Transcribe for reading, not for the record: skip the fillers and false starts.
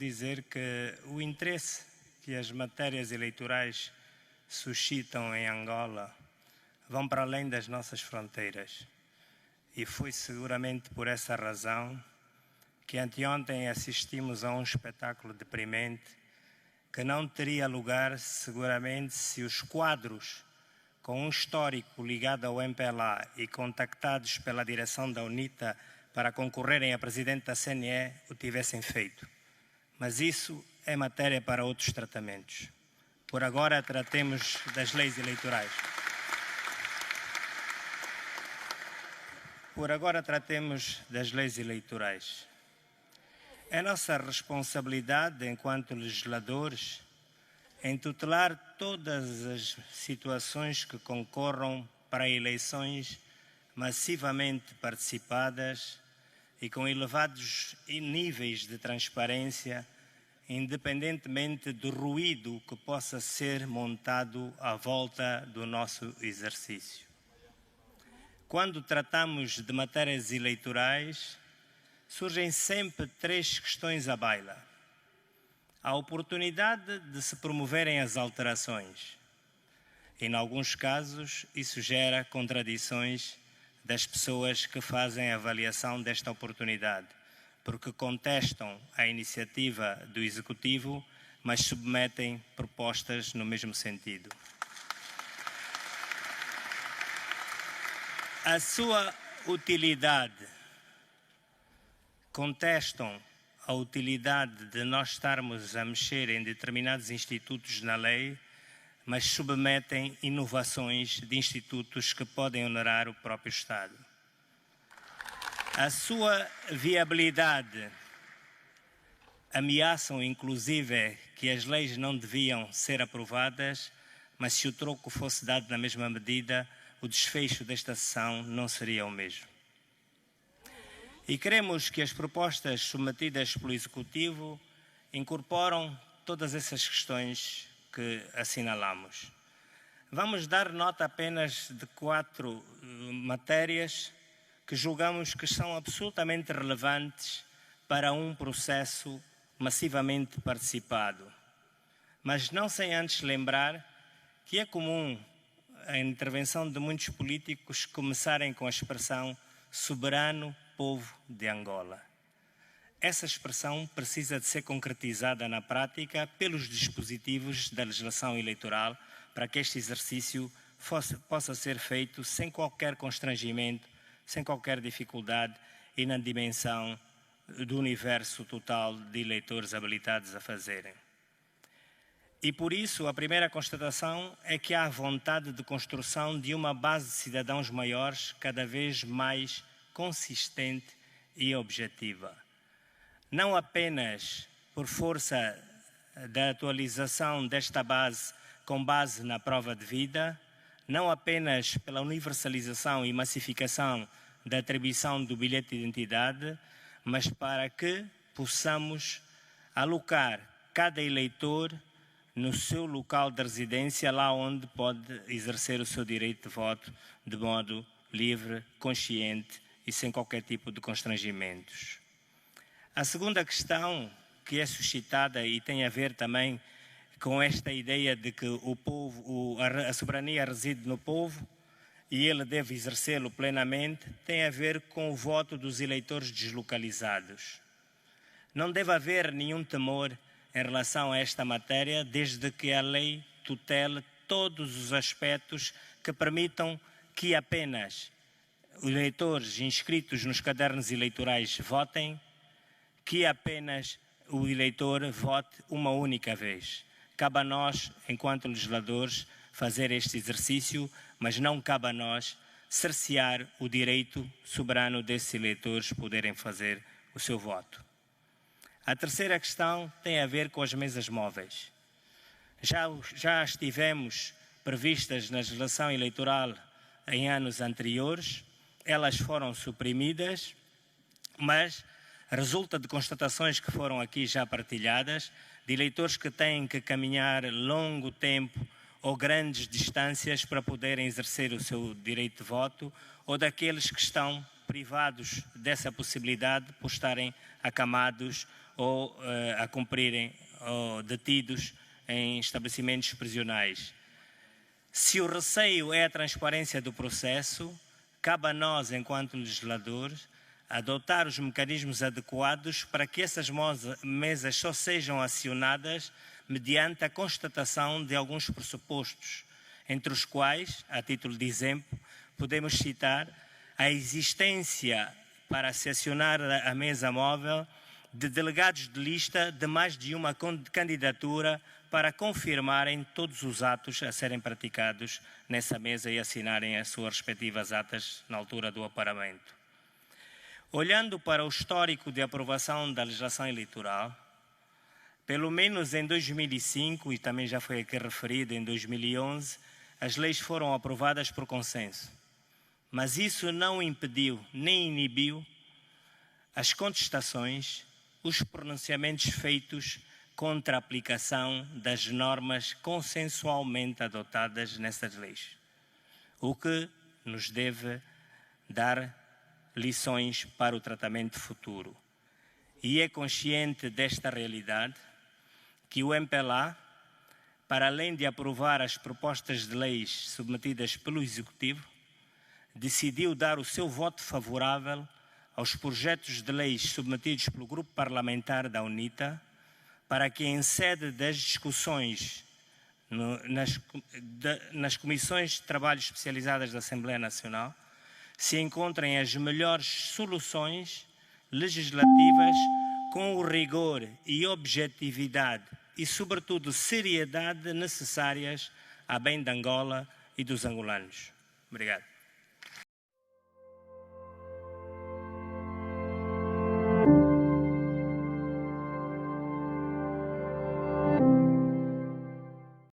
dizer que o interesse que as matérias eleitorais suscitam em Angola vão para além das nossas fronteiras. E foi seguramente por essa razão que anteontem assistimos a um espetáculo deprimente que não teria lugar seguramente se os quadros com um histórico ligado ao MPLA e contactados pela direção da UNITA para concorrerem a presidente da CNE o tivessem feito. Mas isso é matéria para outros tratamentos. Por agora tratemos das leis eleitorais. Por agora tratemos das leis eleitorais. É nossa responsabilidade, enquanto legisladores, em tutelar todas as situações que concorram para eleições massivamente participadas e com elevados níveis de transparência, independentemente do ruído que possa ser montado à volta do nosso exercício. Quando tratamos de matérias eleitorais, surgem sempre três questões à baila. A oportunidade de se promoverem as alterações. Em alguns casos, isso gera contradições das pessoas que fazem a avaliação desta oportunidade, porque contestam a iniciativa do Executivo, mas submetem propostas no mesmo sentido. A sua utilidade. Contestam a utilidade de nós estarmos a mexer em determinados institutos na lei, mas submetem inovações de institutos que podem onerar o próprio Estado. A sua viabilidade. Ameaçam, inclusive, que as leis não deviam ser aprovadas, mas se o troco fosse dado na mesma medida, o desfecho desta sessão não seria o mesmo. E queremos que as propostas submetidas pelo Executivo incorporam todas essas questões que assinalamos. Vamos dar nota apenas de 4 matérias que julgamos que são absolutamente relevantes para um processo massivamente participado. Mas não sem antes lembrar que é comum a intervenção de muitos políticos começarem com a expressão soberano povo de Angola. Essa expressão precisa de ser concretizada na prática pelos dispositivos da legislação eleitoral para que este exercício possa ser feito sem qualquer constrangimento, sem qualquer dificuldade e na dimensão do universo total de eleitores habilitados a fazerem. E por isso a primeira constatação é que há vontade de construção de uma base de cidadãos maiores cada vez mais consistente e objetiva. Não apenas por força da atualização desta base com base na prova de vida, não apenas pela universalização e massificação da atribuição do bilhete de identidade, mas para que possamos alocar cada eleitor no seu local de residência, lá onde pode exercer o seu direito de voto de modo livre, consciente e sem qualquer tipo de constrangimentos. A segunda questão que é suscitada e tem a ver também com esta ideia de que o povo, a soberania reside no povo e ele deve exercê-lo plenamente, tem a ver com o voto dos eleitores deslocalizados. Não deve haver nenhum temor em relação a esta matéria, desde que a lei tutele todos os aspectos que permitam que apenas eleitores inscritos nos cadernos eleitorais votem, que apenas o eleitor vote uma única vez. Cabe a nós, enquanto legisladores, fazer este exercício, mas não cabe a nós cercear o direito soberano desses eleitores poderem fazer o seu voto. A terceira questão tem a ver com as mesas móveis. Já estivemos previstas na legislação eleitoral em anos anteriores, elas foram suprimidas, mas resulta de constatações que foram aqui já partilhadas, de eleitores que têm que caminhar longo tempo ou grandes distâncias para poderem exercer o seu direito de voto, ou daqueles que estão privados dessa possibilidade por estarem acamados ou a cumprirem ou detidos em estabelecimentos prisionais. Se o receio é a transparência do processo, cabe a nós, enquanto legisladores, adotar os mecanismos adequados para que essas mesas só sejam acionadas mediante a constatação de alguns pressupostos, entre os quais, a título de exemplo, podemos citar a existência, para se acionar a mesa móvel, de delegados de lista de mais de uma candidatura para confirmarem todos os atos a serem praticados nessa mesa e assinarem as suas respectivas atas na altura do aparamento. Olhando para o histórico de aprovação da legislação eleitoral, pelo menos em 2005, e também já foi aqui referido em 2011, as leis foram aprovadas por consenso. Mas isso não impediu nem inibiu as contestações, os pronunciamentos feitos contra a aplicação das normas consensualmente adotadas nessas leis, o que nos deve dar lições para o tratamento futuro. E é consciente desta realidade que o MPLA, para além de aprovar as propostas de leis submetidas pelo Executivo, decidiu dar o seu voto favorável aos projetos de leis submetidos pelo Grupo Parlamentar da UNITA, para que em sede das discussões nas comissões de trabalho especializadas da Assembleia Nacional se encontrem as melhores soluções legislativas com o rigor e objetividade e, sobretudo, seriedade necessárias a bem de Angola e dos angolanos. Obrigado.